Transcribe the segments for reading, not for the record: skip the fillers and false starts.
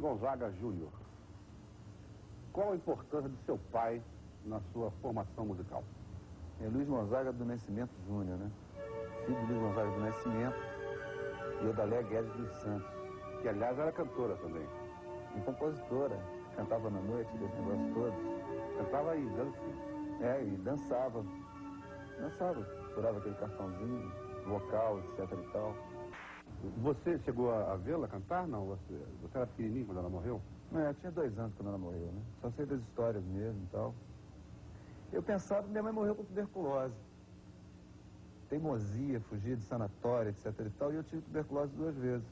Gonzaga Júnior, qual a importância do seu pai na sua formação musical? É Luiz Gonzaga do Nascimento Júnior, né? Filho de Luiz Gonzaga do Nascimento e Odaléa Guedes dos Santos. Que, aliás, era cantora também. E compositora, cantava na noite, desse negócio todo. Cantava e dança. É, e dançava. Dançava, furava aquele cartãozinho, vocal, etc e tal. Você chegou a vê-la cantar? Não, você era pequenininho quando ela morreu? É, tinha 2 anos quando ela morreu, né? Só sei das histórias mesmo e tal. Eu pensava que minha mãe morreu com tuberculose. Teimosia, fugia de sanatório, etc e tal, e eu tive tuberculose 2 vezes.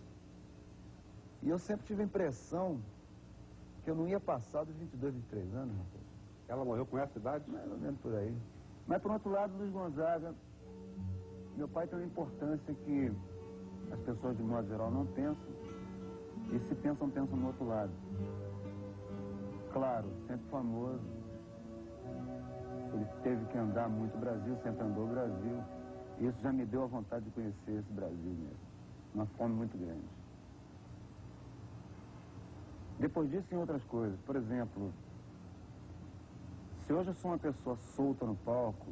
E eu sempre tive a impressão que eu não ia passar dos 22, 23 anos, rapaz. Ela morreu com essa idade? Mais ou menos por aí. Mas, por outro lado, Luiz Gonzaga, meu pai tem uma importância que as pessoas, de modo geral, não pensam. E se pensam, pensam no outro lado. Claro, sempre famoso. Ele teve que andar muito o Brasil, sempre andou o Brasil. E isso já me deu a vontade de conhecer esse Brasil mesmo. Uma fome muito grande. Depois disso, em outras coisas. Por exemplo, se hoje eu sou uma pessoa solta no palco,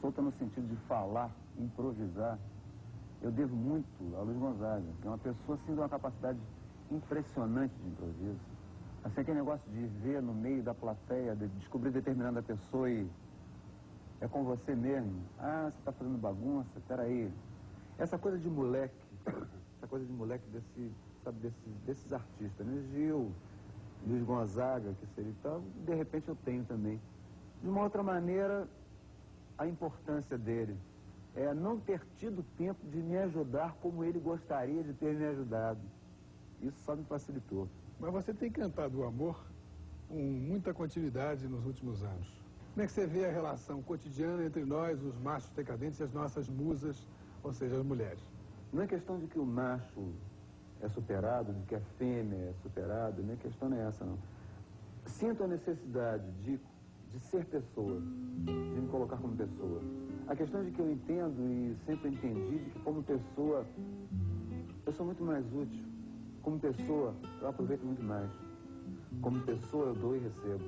solta no sentido de falar, improvisar, eu devo muito a Luiz Gonzaga, que é uma pessoa assim de uma capacidade impressionante de improviso. Assim, aquele negócio de ver no meio da plateia, de descobrir determinada pessoa e é com você mesmo. Ah, você está fazendo bagunça, peraí. Essa coisa de moleque, desses artistas, né? Gil, Luiz Gonzaga, que seria e tal, de repente eu tenho também. De uma outra maneira, a importância dele é não ter tido tempo de me ajudar como ele gostaria de ter me ajudado. Isso só me facilitou. Mas você tem cantado o amor com muita continuidade nos últimos anos. Como é que você vê a relação cotidiana entre nós, os machos decadentes, e as nossas musas, ou seja, as mulheres? Não é questão de que o macho é superado, de que a fêmea é superada, nem questão é essa, não. Sinto a necessidade de ser pessoa, de me colocar como pessoa. A questão de que eu entendo e sempre entendi de que como pessoa eu sou muito mais útil. Como pessoa eu aproveito muito mais. Como pessoa eu dou e recebo.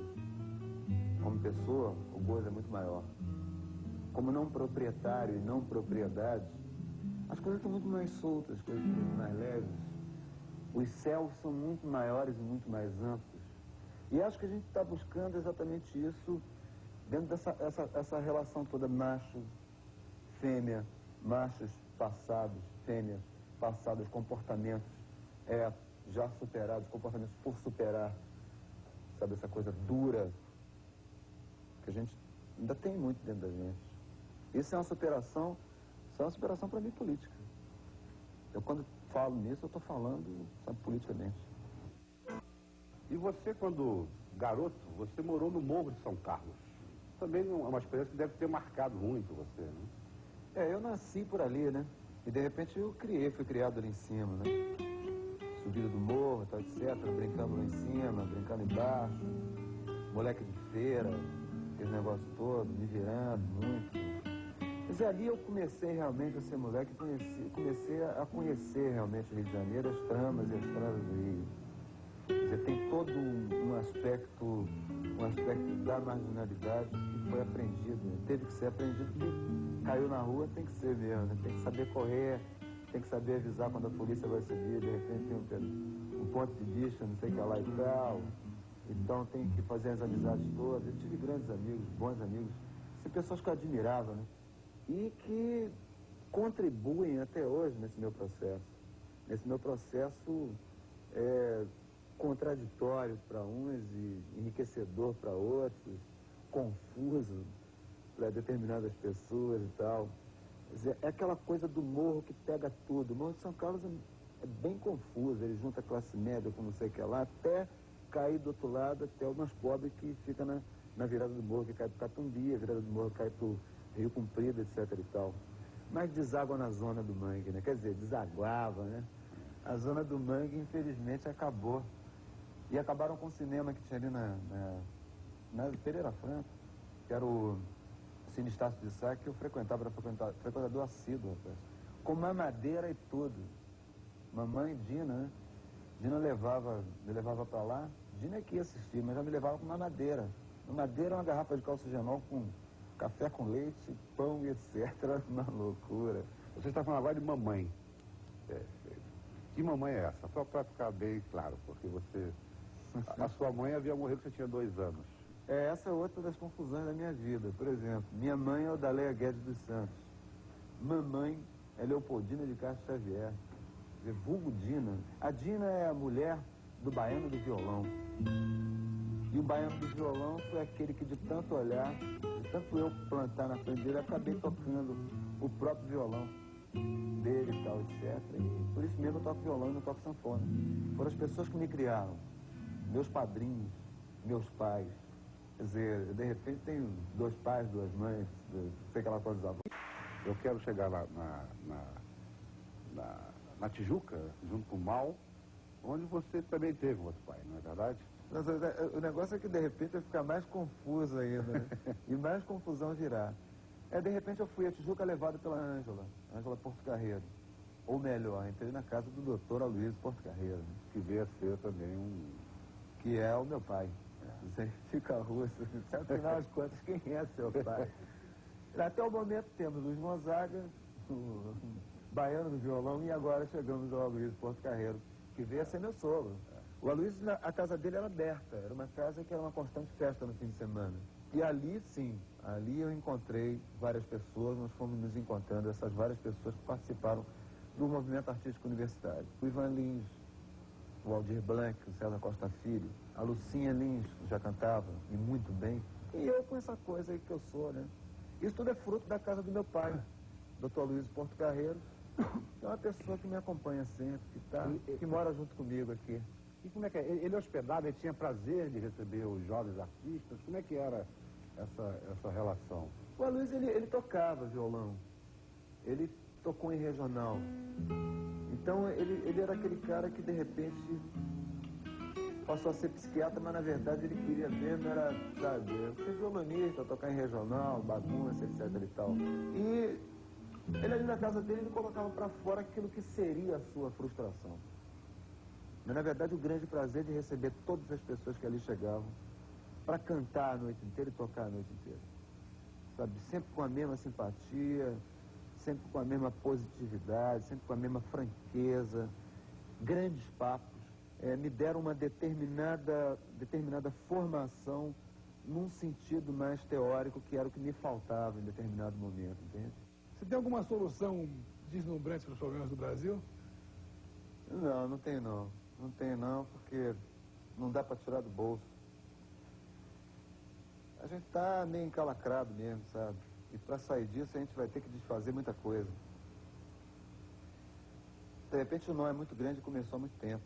Como pessoa o gozo é muito maior. Como não proprietário e não propriedade, as coisas estão muito mais soltas, as coisas estão muito mais leves. Os céus são muito maiores e muito mais amplos. E acho que a gente está buscando exatamente isso dentro dessa relação toda macho, fêmea, machos passados, fêmeas passadas, comportamentos já superados, comportamentos por superar. Sabe, essa coisa dura que a gente ainda tem muito dentro da gente. Isso é uma superação para mim política. Eu quando falo nisso, eu estou falando, sabe, politicamente. E você, quando garoto, você morou no Morro de São Carlos. Também é uma experiência que deve ter marcado muito você, né? Eu nasci por ali, né? E de repente eu fui criado ali em cima, né? Subida do morro, tal, etc., brincando lá em cima, brincando embaixo, moleque de feira, aquele negócio todo, me virando muito. Mas ali eu comecei realmente a ser moleque, comecei a conhecer realmente o Rio de Janeiro, as tramas e as tramas do Rio. Quer dizer, tem todo um aspecto da marginalidade que foi aprendido, né? Teve que ser aprendido, porque caiu na rua, tem que ser mesmo, né? Tem que saber correr, tem que saber avisar quando a polícia vai subir, de repente tem um ponto de vista, não sei o que lá e tal. Então tem que fazer as amizades todas. Eu tive grandes amigos, bons amigos, pessoas que eu admirava, né? E que contribuem até hoje nesse meu processo. Nesse meu processo contraditório para uns e enriquecedor para outros, confuso para determinadas pessoas e tal. Quer dizer, é aquela coisa do morro que pega tudo. O Morro de São Carlos é bem confuso, ele junta a classe média com não sei o que lá, até cair do outro lado, até o mais pobre que fica na virada do morro, que cai para Catumbi, a virada do morro cai para o Rio Comprido, etc e tal. Mas deságua na zona do Mangue, né? Quer dizer, desaguava, né? A zona do Mangue, infelizmente, acabou. E acabaram com o cinema que tinha ali na Pereira Franco, que era o Cine Estácio de Sá, que eu frequentava, era frequentador assíduo, rapaz. Com mamadeira e tudo. Mamãe Dina, né? Dina me levava para lá, Dina é que ia assistir, mas já me levava para uma madeira. Uma madeira, uma garrafa de calcigenol com café com leite, pão e etc. Uma loucura. Você está falando agora de mamãe. Que mamãe é essa? Só para ficar bem claro, porque você... A sua mãe havia morrido quando você tinha 2 anos. Essa é outra das confusões da minha vida. Por exemplo, minha mãe é Odaléia Guedes dos Santos. Mamãe é Leopoldina de Castro Xavier. Vulgo Dina. A Dina é a mulher do baiano do violão. E o baiano do violão foi aquele que, de tanto olhar, de tanto eu plantar na frente dele, acabei tocando o próprio violão dele e tal, etc. E por isso mesmo eu toco violão e não toco sanfona. Foram as pessoas que me criaram. Meus padrinhos, meus pais. Quer dizer, de repente tenho 2 pais, 2 mães, sei que ela pode usar. Eu quero chegar lá na Tijuca, junto com o Mal, onde você também teve um outro pai, não é verdade? Mas o negócio é que de repente vai ficar mais confuso ainda, né? E mais confusão virá. De repente eu fui a Tijuca levado pela Ângela Porto Carreiro. Ou melhor, entrei na casa do doutor Aloysio Porto Carreiro, né? Que veio a ser também Que é o meu pai. Você fica russo, afinal de contas, quem é seu pai? Até o momento temos Luiz Gonzaga, o baiano do violão, e agora chegamos ao Aloysio Porto Carreiro, que veio a ser meu sogro. O Aloysio, a casa dele era aberta, era uma casa que era uma constante festa no fim de semana. E ali, sim, ali eu encontrei várias pessoas, nós fomos nos encontrando, essas várias pessoas que participaram do movimento artístico universitário. O Ivan Lins, o Aldir Blanc, o César Costa Filho, a Lucinha Lins, que já cantava, e muito bem. E eu com essa coisa aí que eu sou, né? Isso tudo é fruto da casa do meu pai, Dr. Aloysio Porto Carreiro, que é uma pessoa que me acompanha sempre, que mora junto comigo aqui. E como é que é? Ele hospedava, ele tinha prazer de receber os jovens artistas? Como é que era essa relação? O Aloysio, ele tocava violão. Ele tocou em regional. Então, ele era aquele cara que, de repente, passou a ser psiquiatra, mas, na verdade, ele queria mesmo, era, sabe, ser violonista, tocar em regional, bagunça, etc e tal. E ele, ali na casa dele, ele colocava para fora aquilo que seria a sua frustração. Mas, na verdade, o grande prazer de receber todas as pessoas que ali chegavam para cantar a noite inteira e tocar a noite inteira. Sabe, sempre com a mesma simpatia, sempre com a mesma positividade, sempre com a mesma franqueza, grandes papos, me deram uma determinada formação num sentido mais teórico, que era o que me faltava em determinado momento, entende? Você tem alguma solução deslumbrante para os problemas do Brasil? Não, não tem não. Não tem não, porque não dá para tirar do bolso. A gente tá meio encalacrado mesmo, sabe? E para sair disso a gente vai ter que desfazer muita coisa. De repente o nó é muito grande e começou há muito tempo.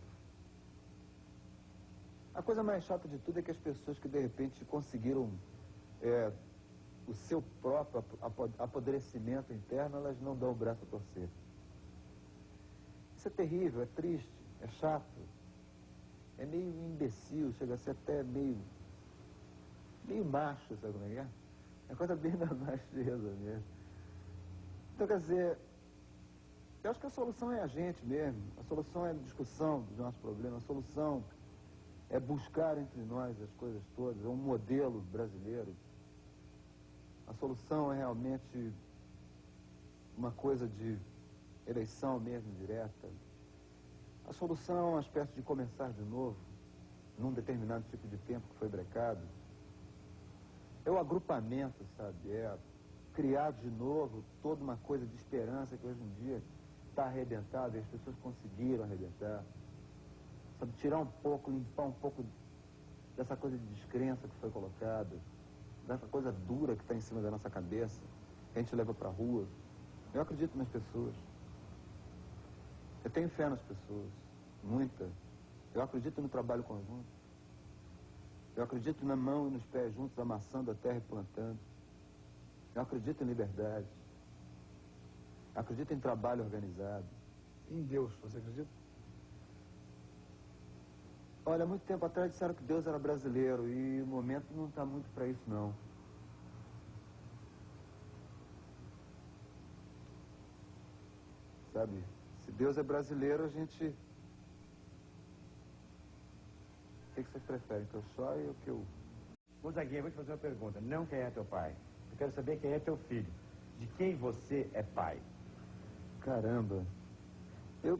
A coisa mais chata de tudo é que as pessoas que de repente conseguiram o seu próprio apodrecimento interno, elas não dão o braço a torcer. Isso é terrível, é triste, é chato, é meio imbecil, chega a ser até meio macho, sabe como é? É coisa bem da macheza mesmo. Então, quer dizer, eu acho que a solução é a gente mesmo, a solução é a discussão dos nossos problemas, a solução é buscar entre nós as coisas todas, é um modelo brasileiro. A solução é realmente uma coisa de eleição mesmo direta. A solução é uma espécie de começar de novo, num determinado tipo de tempo que foi brecado. É o agrupamento, sabe? É criar de novo toda uma coisa de esperança que hoje em dia está arrebentada e as pessoas conseguiram arrebentar. Sabe? Tirar um pouco, limpar um pouco dessa coisa de descrença que foi colocada, dessa coisa dura que está em cima da nossa cabeça, que a gente leva para a rua. Eu acredito nas pessoas. Eu tenho fé nas pessoas, muita. Eu acredito no trabalho conjunto. Eu acredito na mão e nos pés juntos, amassando a terra e plantando. Eu acredito em liberdade. Eu acredito em trabalho organizado. Em Deus, você acredita? Olha, muito tempo atrás disseram que Deus era brasileiro e o momento não está muito para isso, não. Sabe, se Deus é brasileiro, a gente que vocês preferem? Que eu chore ou que eu... Gonzaguinha, eu vou te fazer uma pergunta. Não quem é teu pai. Eu quero saber quem é teu filho. De quem você é pai? Caramba. Eu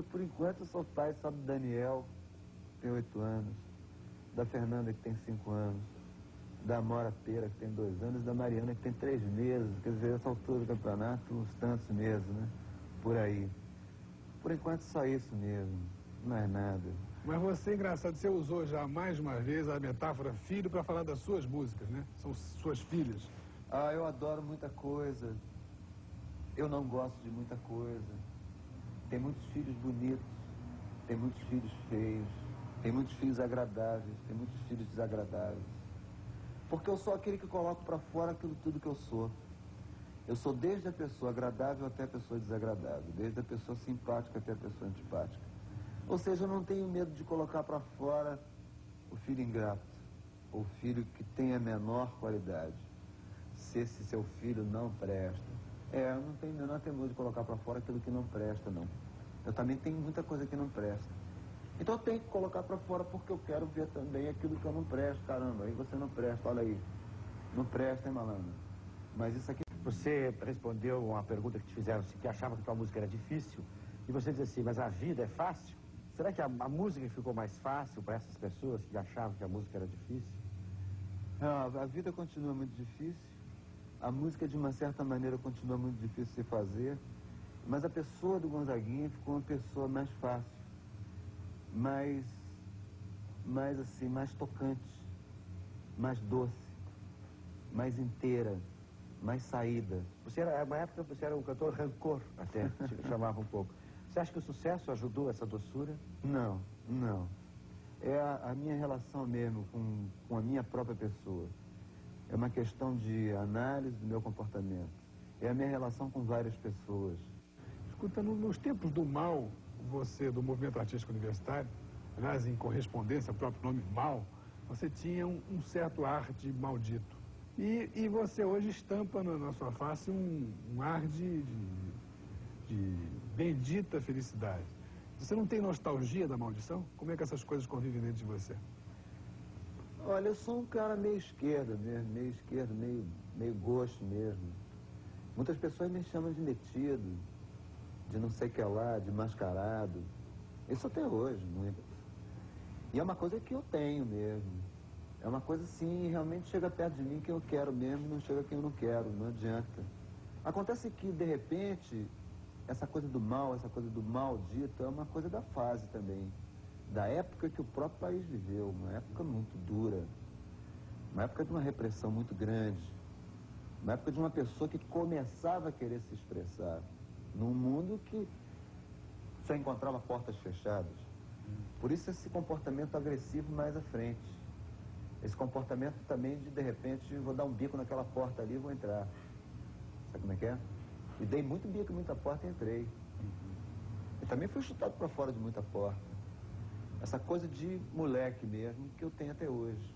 por enquanto, sou pai só do Daniel, que tem 8 anos, da Fernanda, que tem 5 anos, da Amora Pera, que tem 2 anos, e da Mariana, que tem 3 meses. Quer dizer, essa altura do campeonato, uns tantos meses, né? Por aí. Por enquanto, só isso mesmo. Não é nada. Mas você, engraçado, você usou já mais uma vez a metáfora filho para falar das suas músicas, né? São suas filhas. Ah, eu adoro muita coisa. Eu não gosto de muita coisa. Tem muitos filhos bonitos, tem muitos filhos feios, tem muitos filhos agradáveis, tem muitos filhos desagradáveis. Porque eu sou aquele que coloco para fora aquilo tudo que eu sou. Eu sou desde a pessoa agradável até a pessoa desagradável, desde a pessoa simpática até a pessoa antipática. Ou seja, eu não tenho medo de colocar para fora o filho ingrato, o filho que tem a menor qualidade. Se esse seu filho não presta. Eu não tenho o menor temor de colocar para fora aquilo que não presta, não. Eu também tenho muita coisa que não presta. Então eu tenho que colocar para fora porque eu quero ver também aquilo que eu não presto. Caramba, aí você não presta, olha aí. Não presta, hein, malandro? Mas isso aqui... Você respondeu uma pergunta que te fizeram, que achava que tua música era difícil, e você disse assim, mas a vida é fácil? Será que a música ficou mais fácil para essas pessoas que achavam que a música era difícil? A vida continua muito difícil. A música, de uma certa maneira, continua muito difícil de se fazer, mas a pessoa do Gonzaguinha ficou uma pessoa mais fácil, mais assim, mais tocante, mais doce, mais inteira, mais saída. Você era, uma época, você era um cantor rancor, até, te chamava um pouco. Você acha que o sucesso ajudou essa doçura? Não, não. É a minha relação mesmo com a minha própria pessoa. É uma questão de análise do meu comportamento. É a minha relação com várias pessoas. Escuta, nos tempos do MAU, você, do Movimento Artístico Universitário, aliás, em correspondência ao próprio nome MAU, você tinha um certo ar de maldito. E você hoje estampa na sua face um ar de bendita felicidade. Você não tem nostalgia da maldição? Como é que essas coisas convivem dentro de você? Olha, eu sou um cara meio esquerda mesmo, meio gosto mesmo. Muitas pessoas me chamam de metido, de não sei o que lá, de mascarado. Isso até hoje, muitas. E é uma coisa que eu tenho mesmo. É uma coisa assim, realmente chega perto de mim quem eu quero mesmo, não chega quem eu não quero, não adianta. Acontece que, de repente, essa coisa do mal, essa coisa do maldito, é uma coisa da fase também. Da época que o próprio país viveu, uma época muito dura, uma época de uma repressão muito grande, uma época de uma pessoa que começava a querer se expressar, num mundo que só encontrava portas fechadas. Por isso esse comportamento agressivo mais à frente. Esse comportamento também de repente, vou dar um bico naquela porta ali e vou entrar. Sabe como é que é? E dei muito bico em muita porta e entrei. E também fui chutado para fora de muita porta. Essa coisa de moleque mesmo que eu tenho até hoje.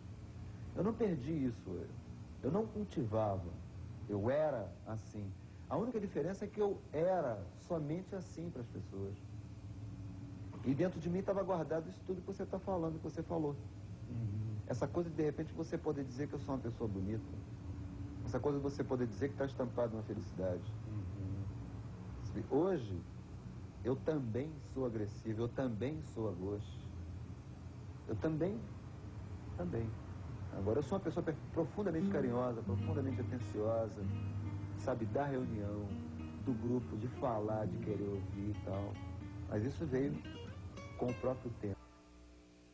Eu não perdi isso. Eu não cultivava. Eu era assim. A única diferença é que eu era somente assim para as pessoas. E dentro de mim estava guardado isso tudo que você está falando, que você falou. Essa coisa de repente você poder dizer que eu sou uma pessoa bonita. Essa coisa de você poder dizer que está estampado uma felicidade. Hoje, eu também sou agressivo, eu também sou agosto. Eu também. Agora, eu sou uma pessoa profundamente carinhosa, profundamente atenciosa, sabe, da reunião, do grupo, de falar, de querer ouvir e tal. Mas isso veio com o próprio tempo.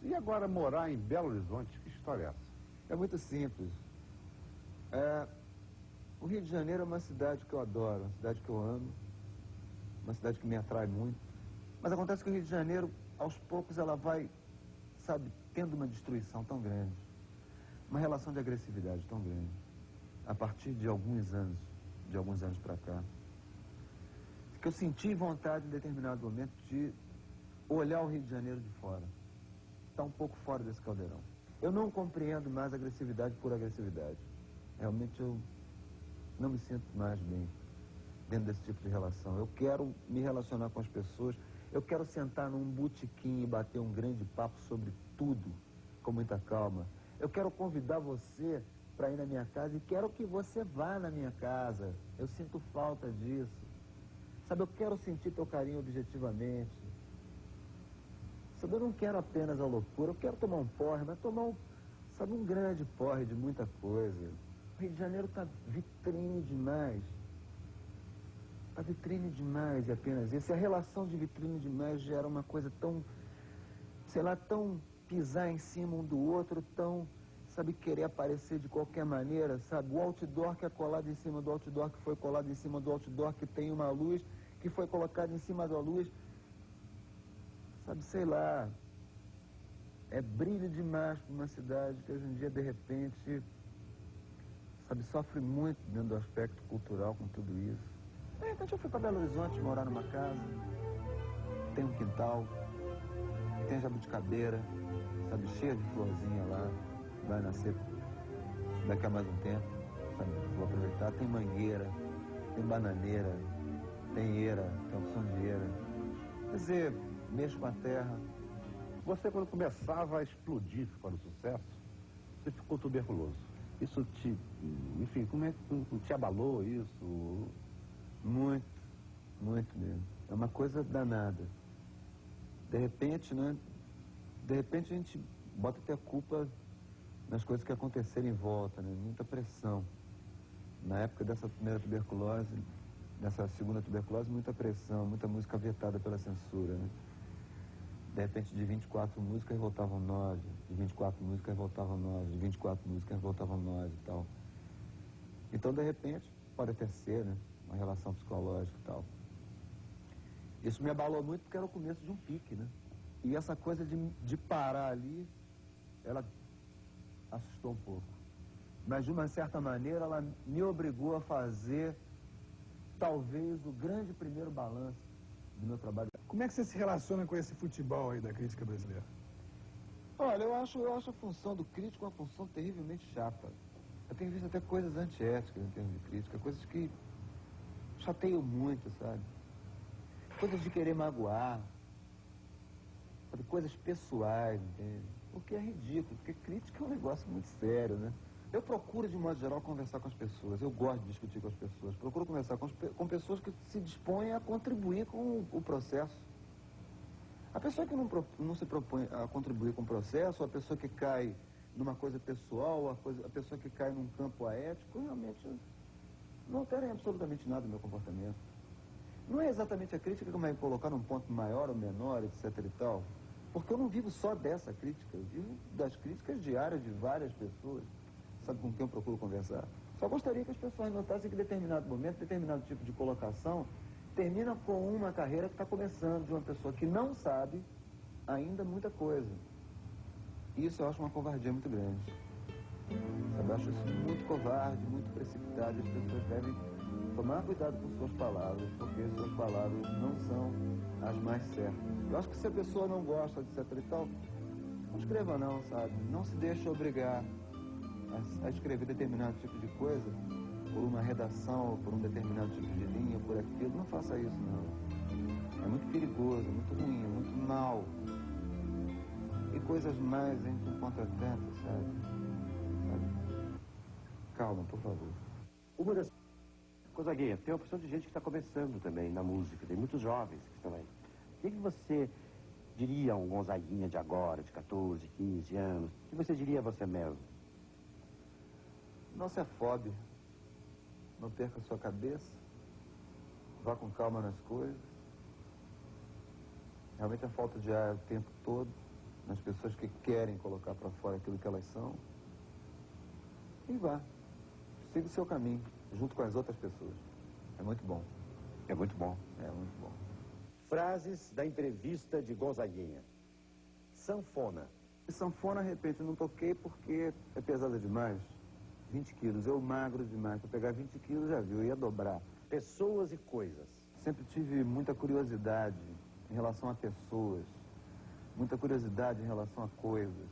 E agora morar em Belo Horizonte, que história é essa? É muito simples. O Rio de Janeiro é uma cidade que eu adoro, uma cidade que eu amo, uma cidade que me atrai muito. Mas acontece que o Rio de Janeiro, aos poucos, ela vai, sabe, tendo uma destruição tão grande, uma relação de agressividade tão grande, a partir de alguns anos para cá, que eu senti vontade, em determinado momento, de olhar o Rio de Janeiro de fora. Está um pouco fora desse caldeirão. Eu não compreendo mais agressividade por agressividade. Realmente eu não me sinto mais bem dentro desse tipo de relação. Eu quero me relacionar com as pessoas, eu quero sentar num botequim e bater um grande papo sobre tudo, com muita calma. Eu quero convidar você para ir na minha casa e quero que você vá na minha casa. Eu sinto falta disso. Sabe, eu quero sentir teu carinho objetivamente. Sabe, eu não quero apenas a loucura, eu quero tomar um porre, mas tomar um grande porre de muita coisa. O Rio de Janeiro tá vitrine demais. Tá vitrine demais e apenas isso. E a relação de vitrine demais gera uma coisa tão, sei lá, tão pisar em cima um do outro, tão, sabe, querer aparecer de qualquer maneira, sabe? O outdoor que é colado em cima do outdoor, que foi colado em cima do outdoor, que tem uma luz, que foi colocada em cima da luz. Sabe, sei lá, é brilho demais para uma cidade que hoje em dia, de repente, sabe, sofre muito dentro do aspecto cultural com tudo isso. De repente eu fui para Belo Horizonte morar numa casa, tem um quintal, tem jabuticabeira, sabe, cheia de florzinha lá, vai nascer daqui a mais um tempo, sabe, vou aproveitar. Tem mangueira, tem bananeira, tem eira, tem opção de eira. Quer dizer, mexo com a terra. Você, quando começava a explodir para o sucesso, você ficou tuberculoso. Isso te, enfim, como é que te abalou isso? Muito, muito mesmo. É uma coisa danada. De repente, né? De repente a gente bota até a culpa nas coisas que aconteceram em volta, né? Muita pressão. Na época dessa primeira tuberculose, dessa segunda tuberculose, muita pressão, muita música vetada pela censura, né? De repente, de 24 músicas voltavam 9, de 24 músicas voltavam 9, de 24 músicas voltavam 9 e tal. Então, de repente, pode até ser, né? Uma relação psicológica e tal. Isso me abalou muito porque era o começo de um pique, né? E essa coisa de parar ali, ela assustou um pouco. Mas, de uma certa maneira, ela me obrigou a fazer, talvez, o grande primeiro balanço do meu trabalho. Como é que você se relaciona com esse futebol aí da crítica brasileira? Olha, eu acho a função do crítico uma função terrivelmente chata. Eu tenho visto até coisas antiéticas em termos de crítica, coisas que chateiam muito, sabe? Coisas de querer magoar, sabe? Coisas pessoais, entende? O que é ridículo, porque crítica é um negócio muito sério, né? Eu procuro, de modo geral, conversar com as pessoas. Eu gosto de discutir com as pessoas. Procuro conversar com pessoas que se dispõem a contribuir com o processo. A pessoa que não se propõe a contribuir com o processo, a pessoa que cai numa coisa pessoal, a pessoa que cai num campo aético, realmente não altera absolutamente nada no meu comportamento. Não é exatamente a crítica que vai me colocar num ponto maior ou menor, etc e tal. Porque eu não vivo só dessa crítica. Eu vivo das críticas diárias de várias pessoas. Sabe com quem eu procuro conversar? Só gostaria que as pessoas notassem que em determinado momento, determinado tipo de colocação, termina com uma carreira que está começando, de uma pessoa que não sabe ainda muita coisa. Isso eu acho uma covardia muito grande. Sabe? Eu acho isso muito covarde, muito precipitado. As pessoas devem tomar cuidado com suas palavras, porque suas palavras não são as mais certas. Eu acho que se a pessoa não gosta, etc e tal, não escreva não, sabe? Não se deixe obrigar a escrever determinado tipo de coisa por uma redação, ou por um determinado tipo de linha, por aquilo. Não faça isso, não. É muito perigoso, é muito ruim, é muito mal. E coisas mais a gente encontra tanto, sabe? Calma, por favor. Uma das... Gonzaguinha, tem uma porção de gente que está começando também na música, tem muitos jovens que estão aí. O que você diria a um Gonzaguinha de agora, de 14, 15 anos? O que você diria a você mesmo? Não se afobe. Não perca a sua cabeça. Vá com calma nas coisas. Realmente a falta de ar o tempo todo nas pessoas que querem colocar para fora aquilo que elas são. E vá. Siga o seu caminho, junto com as outras pessoas. É muito bom. É muito bom. É muito bom. Frases da entrevista de Gonzaguinha. Sanfona. Sanfona, de repente, eu não toquei porque é pesada demais. 20 quilos, eu magro demais. Para pegar 20 quilos, já viu, eu ia dobrar. Pessoas e coisas. Sempre tive muita curiosidade em relação a pessoas. Muita curiosidade em relação a coisas.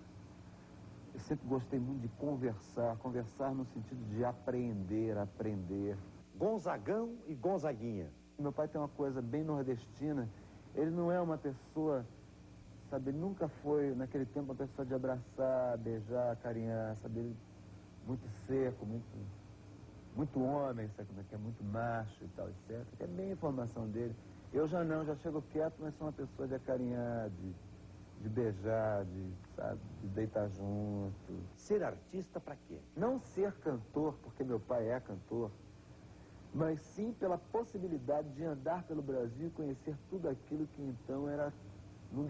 Eu sempre gostei muito de conversar no sentido de aprender. Gonzagão e Gonzaguinha. Meu pai tem uma coisa bem nordestina, ele não é uma pessoa, sabe? Ele nunca foi, naquele tempo, uma pessoa de abraçar, beijar, acarinhar, sabe? Ele muito seco, muito homem, sabe como é que é? Muito macho e tal, etc. Que é bem a formação dele. Eu já não, já chego quieto, mas sou uma pessoa de acarinhar, de beijar, sabe, de deitar junto. Ser artista pra quê? Não ser cantor, porque meu pai é cantor, mas sim pela possibilidade de andar pelo Brasil e conhecer tudo aquilo que então era, numa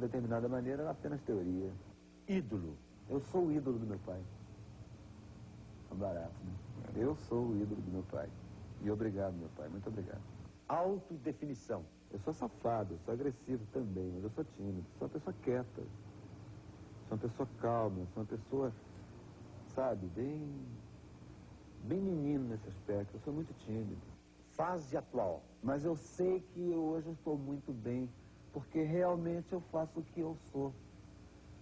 determinada maneira, era apenas teoria. Ídolo. Eu sou o ídolo do meu pai. É barato, né? Eu sou o ídolo do meu pai. E obrigado, meu pai. Muito obrigado. Autodefinição. Eu sou safado, eu sou agressivo também, mas eu sou tímido. Sou uma pessoa quieta. Sou uma pessoa calma. Sou uma pessoa, sabe, bem menino nesse aspecto. Eu sou muito tímido. Fase atual. Mas eu sei que hoje eu estou muito bem, porque realmente eu faço o que eu sou.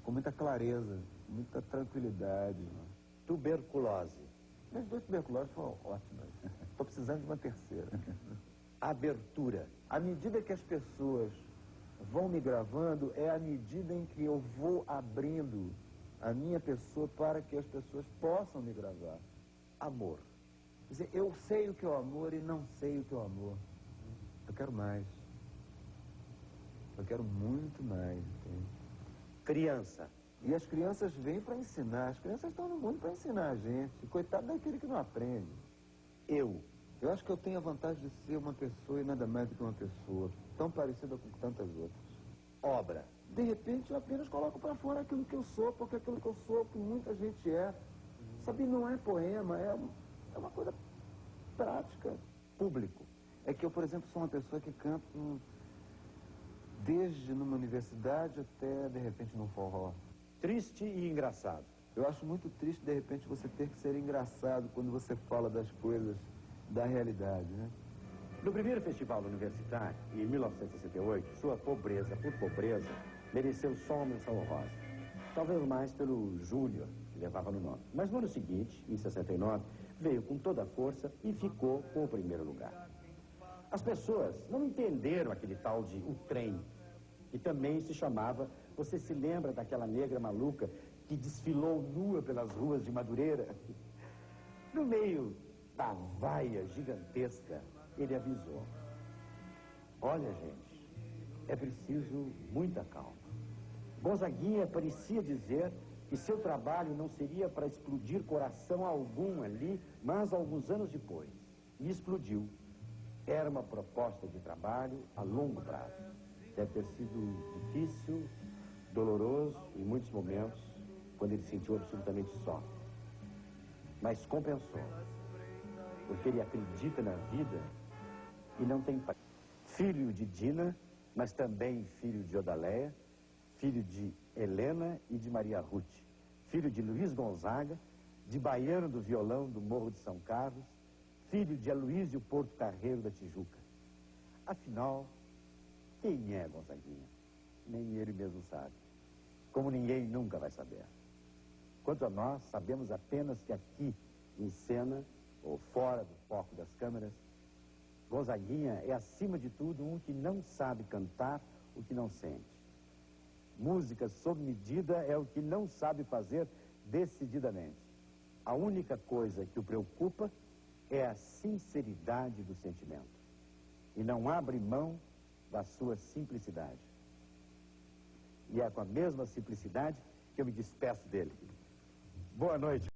Com muita clareza, muita tranquilidade. Tuberculose. As duas tuberculoses foram ótimas. Estou precisando de uma terceira. Abertura. À medida que as pessoas vão me gravando, é à medida em que eu vou abrindo a minha pessoa para que as pessoas possam me gravar. Amor. Quer dizer, eu sei o que é o amor e não sei o que é o amor. Eu quero mais. Eu quero muito mais. Entende? Criança. E as crianças vêm para ensinar. As crianças estão no mundo para ensinar a gente. E coitado daquele que não aprende. Eu. Eu acho que eu tenho a vantagem de ser uma pessoa e nada mais do que uma pessoa, tão parecida com tantas outras. Obra. De repente, eu apenas coloco para fora aquilo que eu sou, porque aquilo que eu sou, que muita gente é. Sabe, não é poema, é uma coisa prática. Público. É que eu, por exemplo, sou uma pessoa que canto desde numa universidade até, de repente, num forró. Triste e engraçado. Eu acho muito triste, de repente, você ter que ser engraçado quando você fala das coisas da realidade, né? No primeiro festival universitário, em 1968, sua pobreza por pobreza mereceu só uma menção honrosa. Talvez mais pelo Júnior, que levava no nome. Mas no ano seguinte, em 69, veio com toda a força e ficou com o primeiro lugar. As pessoas não entenderam aquele tal de O Trem, que também se chamava... Você se lembra daquela negra maluca que desfilou nua pelas ruas de Madureira? No meio da vaia gigantesca, ele avisou: olha, gente, é preciso muita calma. Gonzaguinha parecia dizer que seu trabalho não seria para explodir coração algum ali, mas alguns anos depois, e explodiu. Era uma proposta de trabalho a longo prazo. Deve ter sido difícil, doloroso em muitos momentos, quando ele se sentiu absolutamente só. Mas compensou, porque ele acredita na vida e não tem pai. Filho de Dina, mas também filho de Odaléia, filho de Helena e de Maria Ruth, filho de Luiz Gonzaga, de baiano do violão do Morro de São Carlos, filho de Aloísio Porto Carreiro da Tijuca. Afinal, quem é Gonzaguinha? Nem ele mesmo sabe. Como ninguém nunca vai saber. Quanto a nós, sabemos apenas que aqui, em cena, ou fora do foco das câmeras, Gonzaguinha é, acima de tudo, um que não sabe cantar o que não sente. Música sob medida é o que não sabe fazer decididamente. A única coisa que o preocupa é a sinceridade do sentimento. E não abre mão da sua simplicidade. E é com a mesma simplicidade que eu me despeço dele. Boa noite.